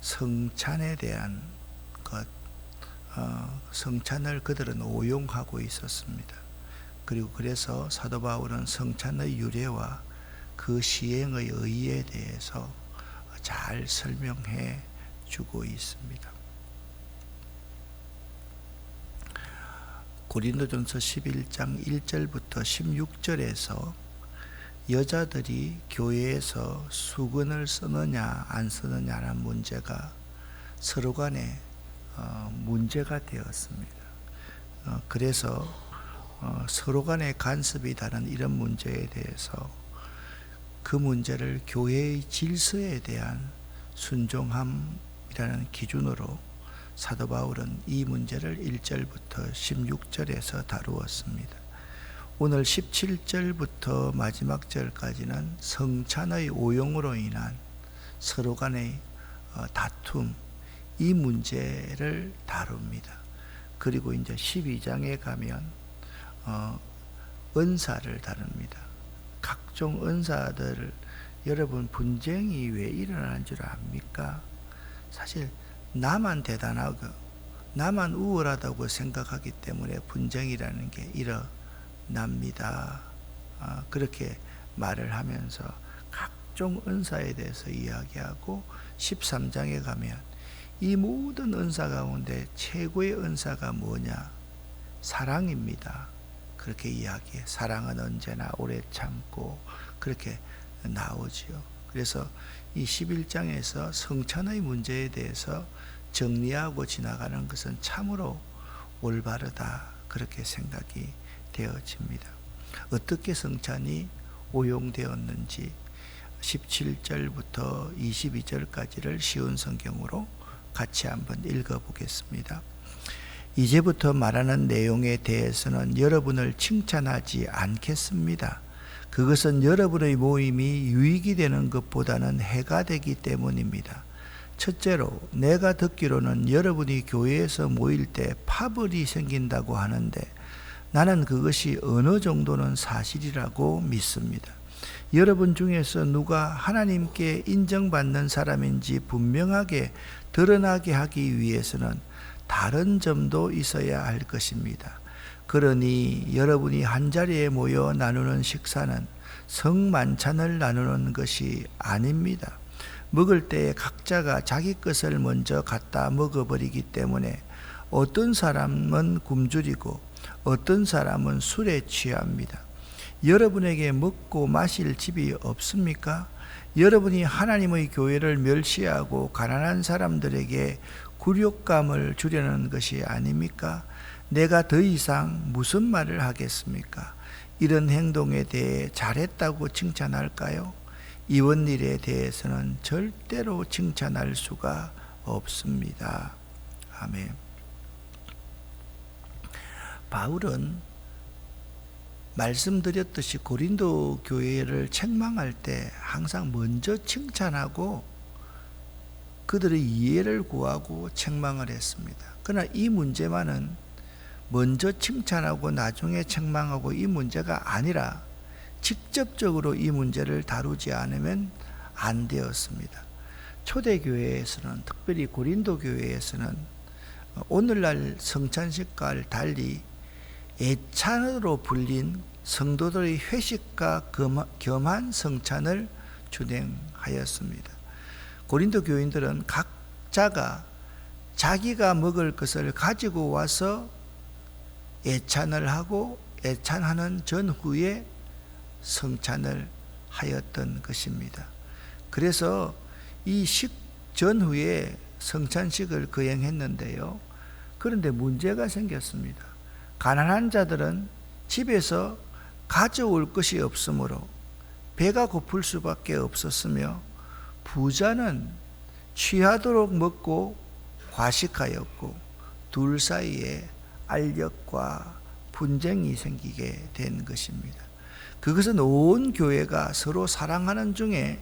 성찬에 대한 것, 성찬을 그들은 오용하고 있었습니다. 그리고 그래서 사도 바울은 성찬의 유래와 그 시행의 의의에 대해서 잘 설명해 주고 있습니다. 고린도전서 11장 1절부터 16절에서 여자들이 교회에서 수건을 쓰느냐 안 쓰느냐라는 문제가 서로 간에 문제가 되었습니다. 그래서 서로 간의 간섭이 다른 이런 문제에 대해서 그 문제를 교회의 질서에 대한 순종함이라는 기준으로 사도 바울은 이 문제를 1절부터 16절에서 다루었습니다. 오늘 17절부터 마지막 절까지는 성찬의 오용으로 인한 서로 간의 다툼, 이 문제를 다룹니다. 그리고 이제 12장에 가면 은사를 다룹니다. 각종 은사들, 여러분 분쟁이 왜 일어나는 줄 압니까? 사실 나만 대단하고 나만 우월하다고 생각하기 때문에 분쟁이라는 게 일어납니다. 그렇게 말을 하면서 각종 은사에 대해서 이야기하고 13장에 가면 이 모든 은사 가운데 최고의 은사가 뭐냐? 사랑입니다. 그렇게 이야기해. 사랑은 언제나 오래 참고 그렇게 나오지요. 그래서 이 11장에서 성찬의 문제에 대해서 정리하고 지나가는 것은 참으로 올바르다, 그렇게 생각이 되어집니다. 어떻게 성찬이 오용되었는지 17절부터 22절까지를 쉬운 성경으로 같이 한번 읽어보겠습니다. 이제부터 말하는 내용에 대해서는 여러분을 칭찬하지 않겠습니다. 그것은 여러분의 모임이 유익이 되는 것보다는 해가 되기 때문입니다. 첫째로, 내가 듣기로는 여러분이 교회에서 모일 때 파벌이 생긴다고 하는데 나는 그것이 어느 정도는 사실이라고 믿습니다. 여러분 중에서 누가 하나님께 인정받는 사람인지 분명하게 드러나게 하기 위해서는 다른 점도 있어야 할 것입니다. 그러니 여러분이 한자리에 모여 나누는 식사는 성만찬을 나누는 것이 아닙니다. 먹을 때 각자가 자기 것을 먼저 갖다 먹어버리기 때문에 어떤 사람은 굶주리고 어떤 사람은 술에 취합니다. 여러분에게 먹고 마실 집이 없습니까? 여러분이 하나님의 교회를 멸시하고 가난한 사람들에게 굴욕감을 주려는 것이 아닙니까? 내가 더 이상 무슨 말을 하겠습니까? 이런 행동에 대해 잘했다고 칭찬할까요? 이번 일에 대해서는 절대로 칭찬할 수가 없습니다. 아멘. 바울은 말씀드렸듯이 고린도 교회를 책망할 때 항상 먼저 칭찬하고 그들의 이해를 구하고 책망을 했습니다. 그러나 이 문제만은 먼저 칭찬하고 나중에 책망하고 이 문제가 아니라 직접적으로 이 문제를 다루지 않으면 안 되었습니다. 초대교회에서는, 특별히 고린도 교회에서는 오늘날 성찬식과 달리 예찬으로 불린 성도들의 회식과 겸한 성찬을 준행하였습니다. 고린도 교인들은 각자가 자기가 먹을 것을 가지고 와서 예찬을 하고 예찬하는 전후에 성찬을 하였던 것입니다. 그래서 이 식 전후에 성찬식을 거행했는데요. 그런데 문제가 생겼습니다. 가난한 자들은 집에서 가져올 것이 없으므로 배가 고플 수밖에 없었으며 부자는 취하도록 먹고 과식하였고 둘 사이에 알력과 분쟁이 생기게 된 것입니다. 그것은 온 교회가 서로 사랑하는 중에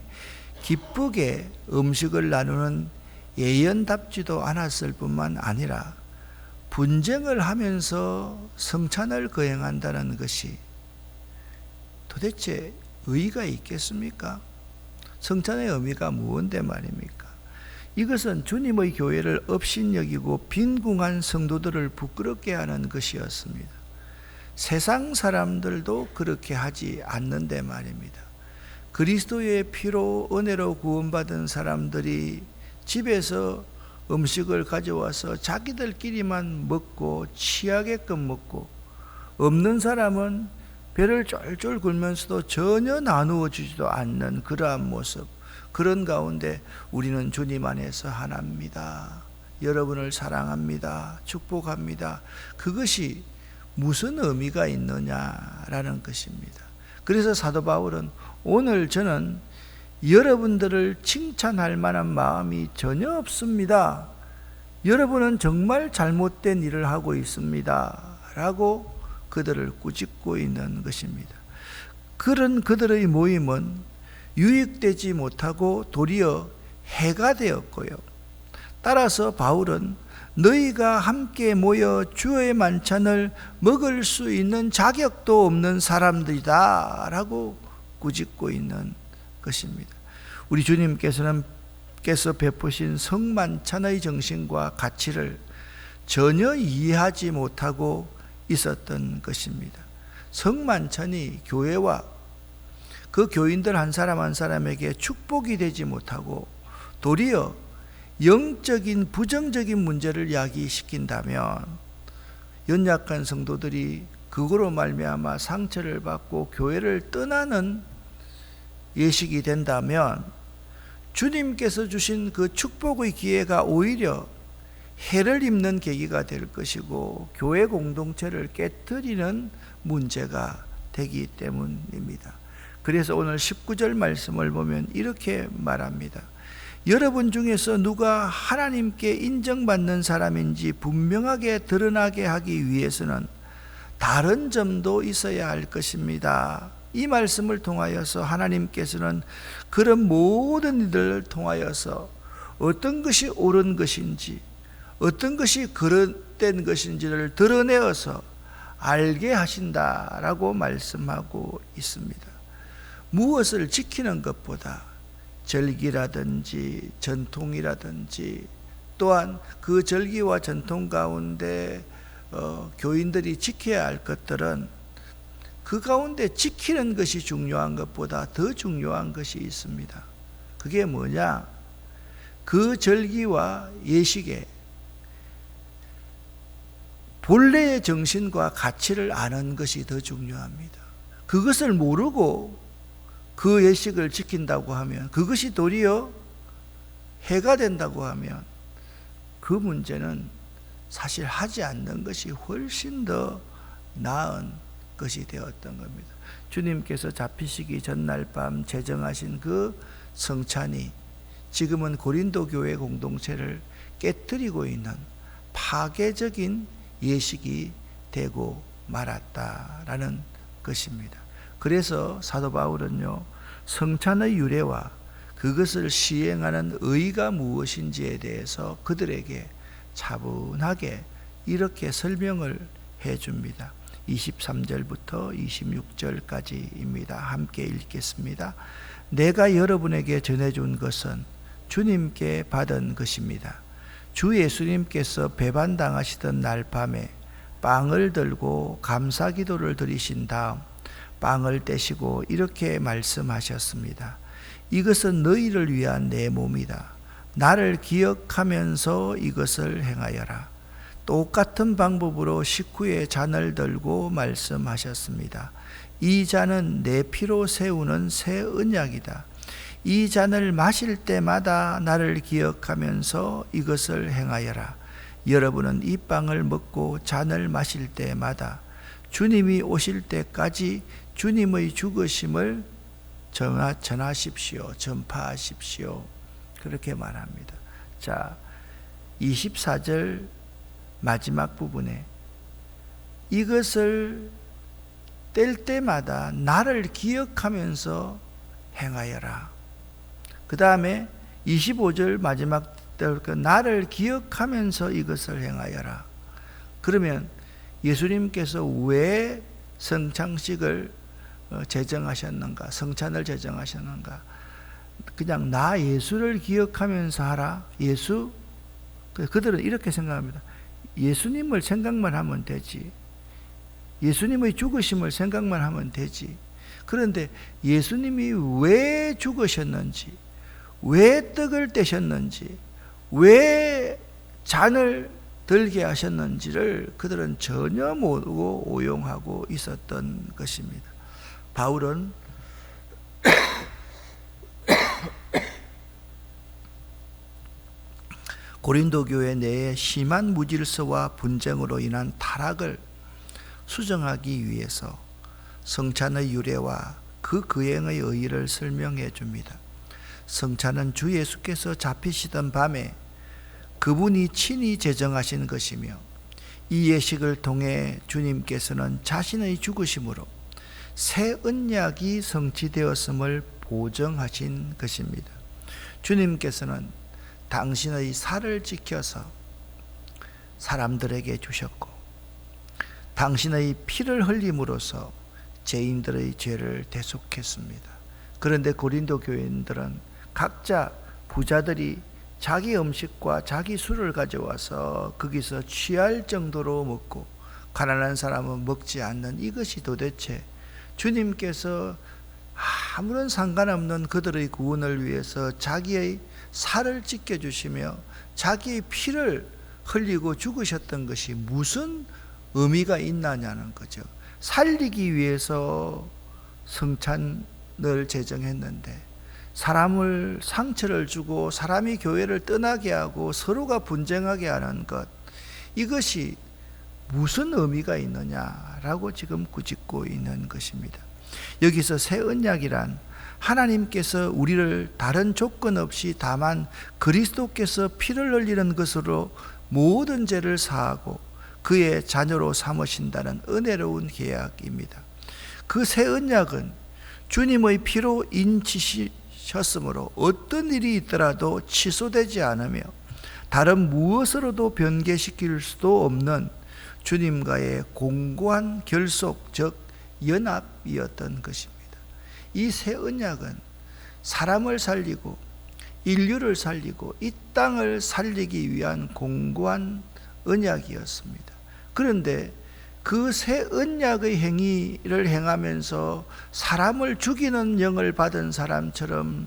기쁘게 음식을 나누는 예연답지도 않았을 뿐만 아니라 분쟁을 하면서 성찬을 거행한다는 것이 도대체 의의가 있겠습니까? 성찬의 의미가 무엇인데 말입니까? 이것은 주님의 교회를 업신여기고 빈궁한 성도들을 부끄럽게 하는 것이었습니다. 세상 사람들도 그렇게 하지 않는데 말입니다. 그리스도의 피로 은혜로 구원받은 사람들이 집에서 음식을 가져와서 자기들끼리만 먹고 취하게끔 먹고, 없는 사람은 배를 쫄쫄 굴면서도 전혀 나누어 주지도 않는 그러한 모습, 그런 가운데 우리는 주님 안에서 하나입니다. 여러분을 사랑합니다. 축복합니다. 그것이 무슨 의미가 있느냐라는 것입니다. 그래서 사도 바울은 오늘 저는 여러분들을 칭찬할 만한 마음이 전혀 없습니다. 여러분은 정말 잘못된 일을 하고 있습니다. 라고 그들을 꾸짖고 있는 것입니다. 그런 그들의 모임은 유익되지 못하고 도리어 해가 되었고요. 따라서 바울은 너희가 함께 모여 주의 만찬을 먹을 수 있는 자격도 없는 사람들이다 라고 꾸짖고 있는 것입니다. 우리 주님께서 베푸신 성만찬의 정신과 가치를 전혀 이해하지 못하고 있었던 것입니다. 성만찬이 교회와 그 교인들 한 사람 한 사람에게 축복이 되지 못하고 도리어 영적인 부정적인 문제를 야기시킨다면, 연약한 성도들이 그거로 말미암아 상처를 받고 교회를 떠나는 예식이 된다면 주님께서 주신 그 축복의 기회가 오히려 해를 입는 계기가 될 것이고 교회 공동체를 깨뜨리는 문제가 되기 때문입니다. 그래서 오늘 19절 말씀을 보면 이렇게 말합니다. 여러분 중에서 누가 하나님께 인정받는 사람인지 분명하게 드러나게 하기 위해서는 다른 점도 있어야 할 것입니다. 이 말씀을 통하여서 하나님께서는 그런 모든 일들을 통하여서 어떤 것이 옳은 것인지 어떤 것이 그릇된 것인지를 드러내어서 알게 하신다라고 말씀하고 있습니다. 무엇을 지키는 것보다 절기라든지 전통이라든지 또한 그 절기와 전통 가운데 교인들이 지켜야 할 것들은 그 가운데 지키는 것이 중요한 것보다 더 중요한 것이 있습니다. 그게 뭐냐? 그 절기와 예식에 본래의 정신과 가치를 아는 것이 더 중요합니다. 그것을 모르고 그 예식을 지킨다고 하면, 그것이 도리어 해가 된다고 하면 그 문제는 사실 하지 않는 것이 훨씬 더 나은 것이 되었던 겁니다. 주님께서 잡히시기 전날 밤 제정하신 그 성찬이 지금은 고린도 교회 공동체를 깨뜨리고 있는 파괴적인 예식이 되고 말았다라는 것입니다. 그래서 사도 바울은요, 성찬의 유래와 그것을 시행하는 의의가 무엇인지에 대해서 그들에게 차분하게 이렇게 설명을 해줍니다. 23절부터 26절까지입니다. 함께 읽겠습니다. 내가 여러분에게 전해준 것은 주님께 받은 것입니다. 주 예수님께서 배반당하시던 날 밤에 빵을 들고 감사기도를 드리신 다음 빵을 떼시고 이렇게 말씀하셨습니다. 이것은 너희를 위한 내 몸이다. 나를 기억하면서 이것을 행하여라. 똑같은 방법으로 식후에 잔을 들고 말씀하셨습니다. 이 잔은 내 피로 세우는 새 언약이다. 이 잔을 마실 때마다 나를 기억하면서 이것을 행하여라. 여러분은 이 빵을 먹고 잔을 마실 때마다 주님이 오실 때까지 주님의 죽으심을 전하십시오. 전파하십시오. 그렇게 말합니다. 자, 24절 마지막 부분에 이것을 뗄 때마다 나를 기억하면서 행하여라. 그 다음에 25절 마지막 나를 기억하면서 이것을 행하여라. 그러면 예수님께서 왜 성찬식을 제정하셨는가? 성찬을 제정하셨는가? 그냥 나 예수를 기억하면서 하라. 예수? 그들은 이렇게 생각합니다. 예수님을 생각만 하면 되지. 예수님의 죽으심을 생각만 하면 되지. 그런데 예수님이 왜 죽으셨는지, 왜 떡을 떼셨는지, 왜 잔을 들게 하셨는지를 그들은 전혀 모르고 오용하고 있었던 것입니다. 바울은 고린도 교회 내에 심한 무질서와 분쟁으로 인한 타락을 수정하기 위해서 성찬의 유래와 그 거행의 의의를 설명해 줍니다. 성찬은 주 예수께서 잡히시던 밤에 그분이 친히 제정하신 것이며, 이 예식을 통해 주님께서는 자신의 죽으심으로 새 언약이 성취되었음을 보증하신 것입니다. 주님께서는 당신의 살을 지켜서 사람들에게 주셨고, 당신의 피를 흘림으로써 죄인들의 죄를 대속했습니다. 그런데 고린도 교인들은 각자 부자들이 자기 음식과 자기 술을 가져와서 거기서 취할 정도로 먹고 가난한 사람은 먹지 않는, 이것이 도대체 주님께서 아무런 상관없는 그들의 구원을 위해서 자기의 살을 찢겨주시며 자기의 피를 흘리고 죽으셨던 것이 무슨 의미가 있느냐는 거죠. 살리기 위해서 성찬을 제정했는데 사람을 상처를 주고 사람이 교회를 떠나게 하고 서로가 분쟁하게 하는 것, 이것이 무슨 의미가 있느냐라고 지금 꾸짖고 있는 것입니다. 여기서 새 언약이란 하나님께서 우리를 다른 조건 없이 다만 그리스도께서 피를 흘리는 것으로 모든 죄를 사하고 그의 자녀로 삼으신다는 은혜로운 계약입니다. 그 새 언약은 주님의 피로 인치셨으므로 어떤 일이 있더라도 취소되지 않으며 다른 무엇으로도 변개시킬 수도 없는 주님과의 공고한 결속, 즉 연합이었던 것입니다. 이 새 언약은 사람을 살리고 인류를 살리고 이 땅을 살리기 위한 공고한 언약이었습니다. 그런데 그 새 언약의 행위를 행하면서 사람을 죽이는 영을 받은 사람처럼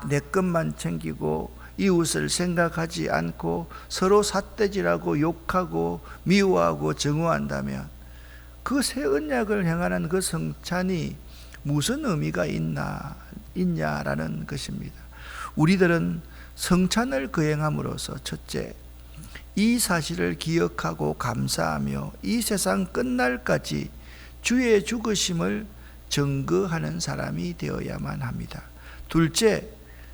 내 것만 챙기고 이웃을 생각하지 않고 서로 삿대질하고 욕하고 미워하고 증오한다면 그 새 언약을 행하는 그 성찬이 무슨 의미가 있냐라는 것입니다. 우리들은 성찬을 거행함으로써 첫째, 이 사실을 기억하고 감사하며 이 세상 끝날까지 주의 죽으심을 증거하는 사람이 되어야만 합니다. 둘째,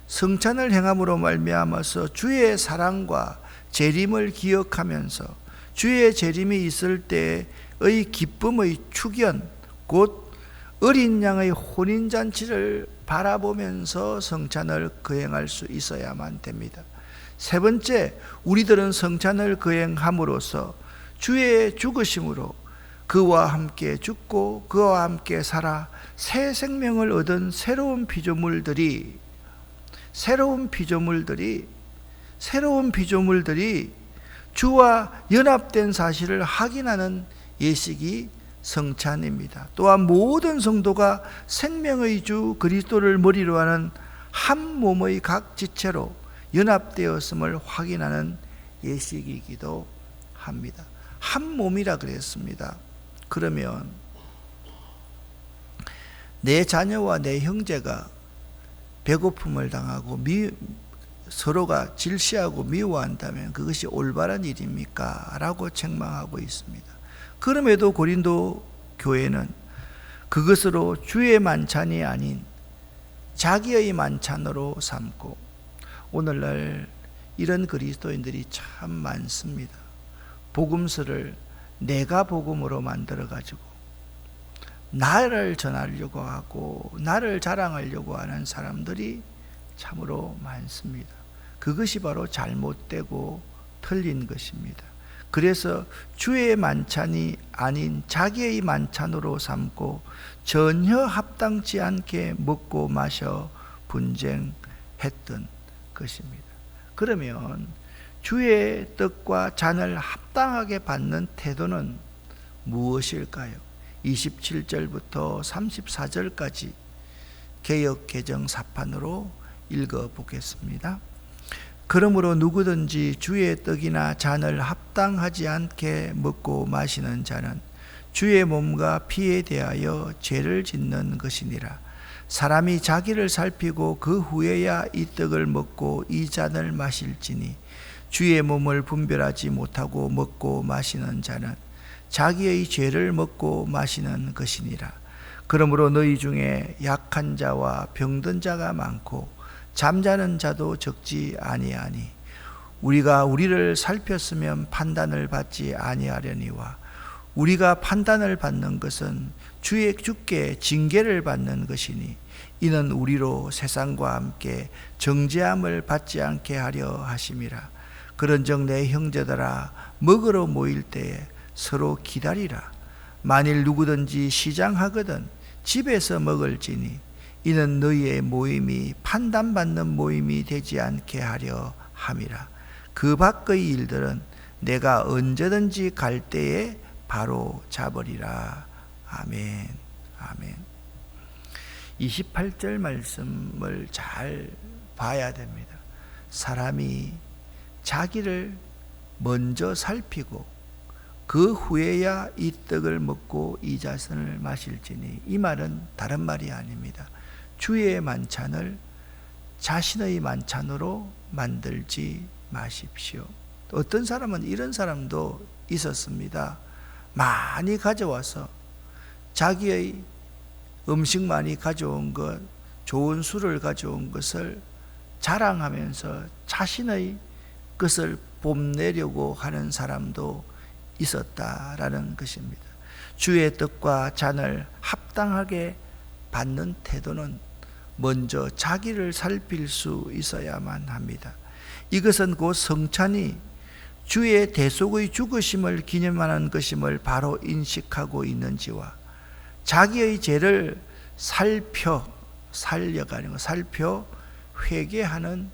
성찬을 행함으로 말미암아서 주의 사랑과 재림을 기억하면서 주의 재림이 있을 때의 기쁨의 축연, 곧 어린 양의 혼인잔치를 바라보면서 성찬을 거행할 수 있어야만 됩니다. 세 번째, 우리들은 성찬을 거행함으로써 주의 죽으심으로 그와 함께 죽고 그와 함께 살아 새 생명을 얻은 새로운 피조물들이 주와 연합된 사실을 확인하는 예식이 성찬입니다. 또한 모든 성도가 생명의 주 그리스도를 머리로 하는 한 몸의 각 지체로 연합되었음을 확인하는 예식이기도 합니다. 한 몸이라 그랬습니다. 그러면 내 자녀와 내 형제가 배고픔을 당하고 서로가 질시하고 미워한다면 그것이 올바른 일입니까? 라고 책망하고 있습니다. 그럼에도 고린도 교회는 그것으로 주의 만찬이 아닌 자기의 만찬으로 삼고, 오늘날 이런 그리스도인들이 참 많습니다. 복음서를 내가 복음으로 만들어가지고 나를 전하려고 하고 나를 자랑하려고 하는 사람들이 참으로 많습니다. 그것이 바로 잘못되고 틀린 것입니다. 그래서 주의 만찬이 아닌 자기의 만찬으로 삼고 전혀 합당치 않게 먹고 마셔 분쟁했던 것입니다. 그러면 주의 떡과 잔을 합당하게 받는 태도는 무엇일까요? 27절부터 34절까지 개역 개정 4판으로 읽어보겠습니다. 그러므로 누구든지 주의 떡이나 잔을 합당하지 않게 먹고 마시는 자는 주의 몸과 피에 대하여 죄를 짓는 것이니라. 사람이 자기를 살피고 그 후에야 이 떡을 먹고 이 잔을 마실지니 주의 몸을 분별하지 못하고 먹고 마시는 자는 자기의 죄를 먹고 마시는 것이니라. 그러므로 너희 중에 약한 자와 병든 자가 많고 잠자는 자도 적지 아니하니 우리가 우리를 살폈으면 판단을 받지 아니하려니와 우리가 판단을 받는 것은 주께 징계를 받는 것이니 이는 우리로 세상과 함께 정죄함을 받지 않게 하려 하심이라. 그런즉 내 형제들아 먹으러 모일 때에 서로 기다리라. 만일 누구든지 시장하거든 집에서 먹을지니 이는 너희의 모임이 판단받는 모임이 되지 않게 하려 함이라. 그 밖의 일들은 내가 언제든지 갈 때에 바로 잡으리라. 아멘. 아멘. 28절 말씀을 잘 봐야 됩니다. 사람이 자기를 먼저 살피고 그 후에야 이 떡을 먹고 이 잔을 마실지니, 이 말은 다른 말이 아닙니다. 주의 만찬을 자신의 만찬으로 만들지 마십시오. 어떤 사람은 이런 사람도 있었습니다. 많이 가져와서 자기의 음식 많이 가져온 것, 좋은 술을 가져온 것을 자랑하면서 자신의 것을 뽐내려고 하는 사람도 있었다라는 것입니다. 주의 떡과 잔을 합당하게 받는 태도는 먼저 자기를 살필 수 있어야만 합니다. 이것은 곧 성찬이 주의 대속의 죽으심을 기념하는 것임을 바로 인식하고 있는지와 자기의 죄를 살펴 회개하는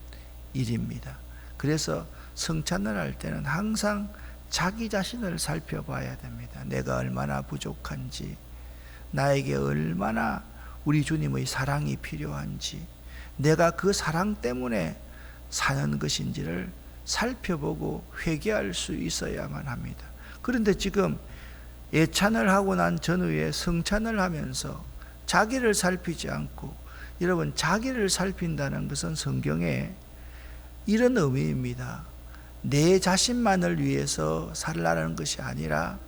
일입니다. 그래서 성찬을 할 때는 항상 자기 자신을 살펴봐야 됩니다. 내가 얼마나 부족한지, 나에게 얼마나 우리 주님의 사랑이 필요한지, 내가 그 사랑 때문에 사는 것인지를 살펴보고 회개할 수 있어야만 합니다. 그런데 지금 예찬을 하고 난 전후에 성찬을 하면서 자기를 살피지 않고, 여러분, 자기를 살핀다는 것은 성경에 이런 의미입니다. 내 자신만을 위해서 살라는 것이 아니라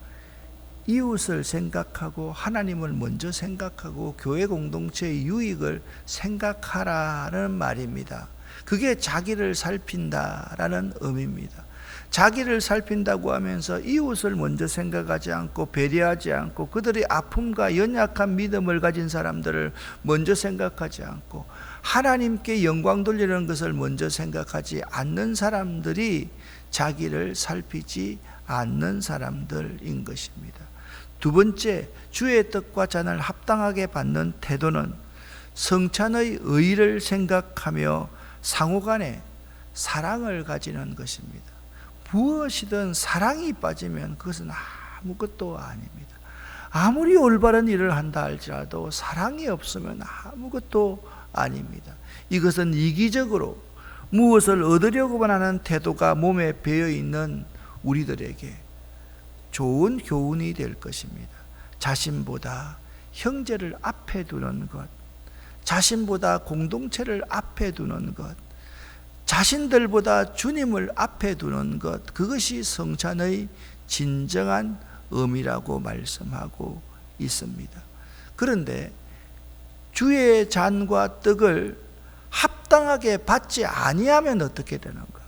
이웃을 생각하고 하나님을 먼저 생각하고 교회 공동체의 유익을 생각하라는 말입니다. 그게 자기를 살핀다라는 의미입니다. 자기를 살핀다고 하면서 이웃을 먼저 생각하지 않고 배려하지 않고 그들의 아픔과 연약한 믿음을 가진 사람들을 먼저 생각하지 않고 하나님께 영광 돌리는 것을 먼저 생각하지 않는 사람들이 자기를 살피지 않는 사람들인 것입니다. 두 번째, 주의 떡과 잔을 합당하게 받는 태도는 성찬의 의의를 생각하며 상호간에 사랑을 가지는 것입니다. 무엇이든 사랑이 빠지면 그것은 아무것도 아닙니다. 아무리 올바른 일을 한다 할지라도 사랑이 없으면 아무것도 아닙니다. 이것은 이기적으로 무엇을 얻으려고만 하는 태도가 몸에 배어 있는 우리들에게 좋은 교훈이 될 것입니다. 자신보다 형제를 앞에 두는 것, 자신보다 공동체를 앞에 두는 것, 자신들보다 주님을 앞에 두는 것, 그것이 성찬의 진정한 의미라고 말씀하고 있습니다. 그런데 주의 잔과 떡을 합당하게 받지 아니하면 어떻게 되는가?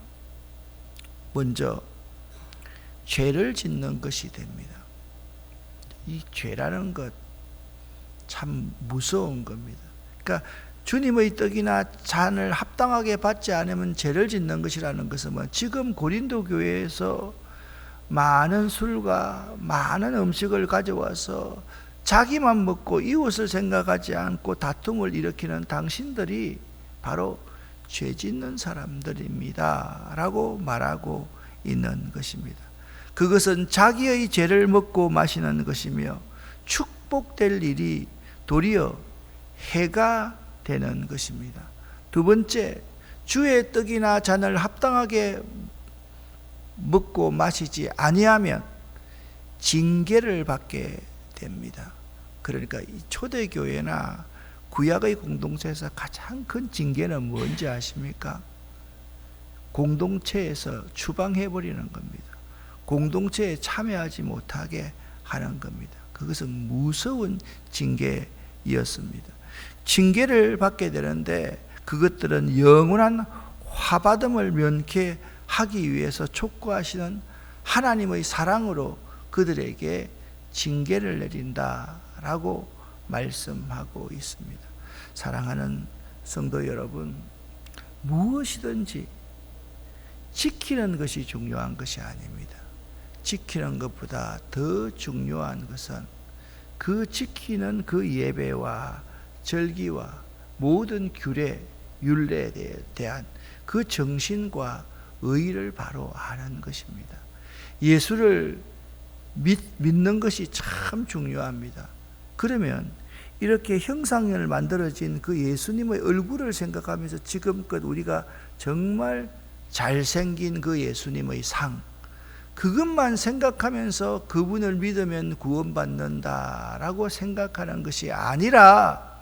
먼저 죄를 짓는 것이 됩니다. 이 죄라는 것 참 무서운 겁니다. 그러니까 주님의 떡이나 잔을 합당하게 받지 않으면 죄를 짓는 것이라는 것은 지금 고린도 교회에서 많은 술과 많은 음식을 가져와서 자기만 먹고 이웃을 생각하지 않고 다툼을 일으키는 당신들이 바로 죄 짓는 사람들입니다 라고 말하고 있는 것입니다. 그것은 자기의 죄를 먹고 마시는 것이며 축복될 일이 도리어 해가 되는 것입니다. 두 번째, 주의 떡이나 잔을 합당하게 먹고 마시지 아니하면 징계를 받게 됩니다. 그러니까 이 초대교회나 구약의 공동체에서 가장 큰 징계는 뭔지 아십니까? 공동체에서 추방해버리는 겁니다. 공동체에 참여하지 못하게 하는 겁니다. 그것은 무서운 징계였습니다. 징계를 받게 되는데 그것들은 영원한 화받음을 면케하기 위해서 촉구하시는 하나님의 사랑으로 그들에게 징계를 내린다라고 말씀하고 있습니다. 사랑하는 성도 여러분, 무엇이든지 지키는 것이 중요한 것이 아닙니다. 지키는 것보다 더 중요한 것은 그 지키는 그 예배와 절기와 모든 규례, 율례에 대한 그 정신과 의의를 바로 아는 것입니다. 예수를 믿는 것이 참 중요합니다. 그러면 이렇게 형상을 만들어진 그 예수님의 얼굴을 생각하면서 지금껏 우리가 정말 잘생긴 그 예수님의 상, 그것만 생각하면서 그분을 믿으면 구원받는다라고 생각하는 것이 아니라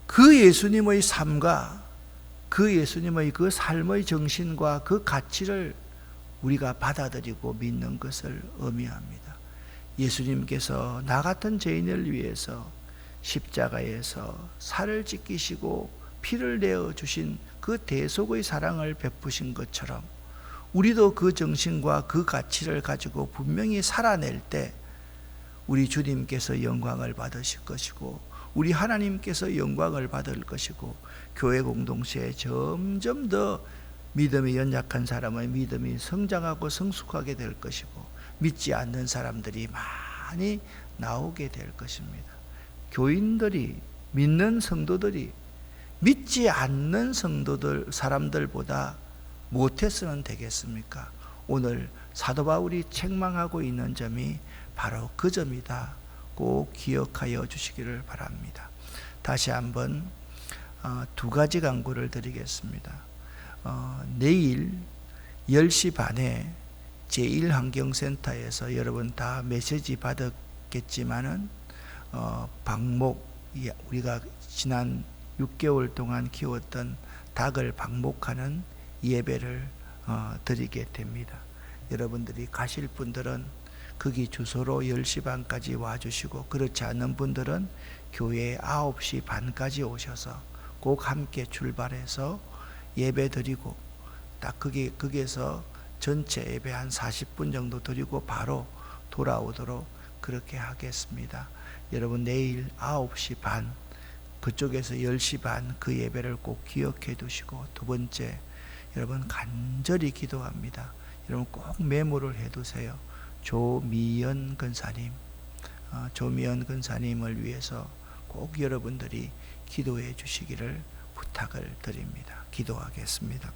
그 예수님의 삶과 그 예수님의 그 삶의 정신과 그 가치를 우리가 받아들이고 믿는 것을 의미합니다. 예수님께서 나 같은 죄인을 위해서 십자가에서 살을 찢기시고 피를 내어 주신 그 대속의 사랑을 베푸신 것처럼 우리도 그 정신과 그 가치를 가지고 분명히 살아낼 때 우리 주님께서 영광을 받으실 것이고 우리 하나님께서 영광을 받을 것이고 교회 공동체에 점점 더 믿음이 연약한 사람의 믿음이 성장하고 성숙하게 될 것이고 믿지 않는 사람들이 많이 나오게 될 것입니다. 교인들이, 믿는 성도들이 믿지 않는 사람들보다 못해서는 되겠습니까? 오늘 사도 바울이 책망하고 있는 점이 바로 그 점이다. 꼭 기억하여 주시기를 바랍니다. 다시 한번 두 가지 강구를 드리겠습니다. 내일 10시 반에 제1환경센터에서 여러분 다 메시지 받았겠지만은 방목, 우리가 지난 6개월 동안 키웠던 닭을 방목하는 예배를 드리게 됩니다. 여러분들이 가실 분들은 거기 주소로 10시 반까지 와주시고 그렇지 않은 분들은 교회 9시 반까지 오셔서 꼭 함께 출발해서 예배 드리고 딱 거기에서 전체 예배 한 40분 정도 드리고 바로 돌아오도록 그렇게 하겠습니다. 여러분 내일 9시 반 그쪽에서 10시 반 그 예배를 꼭 기억해 두시고 두 번째 여러분 간절히 기도합니다. 여러분 꼭 메모를 해 두세요. 조미연 근사님을 위해서 꼭 여러분들이 기도해 주시기를 부탁을 드립니다. 기도하겠습니다.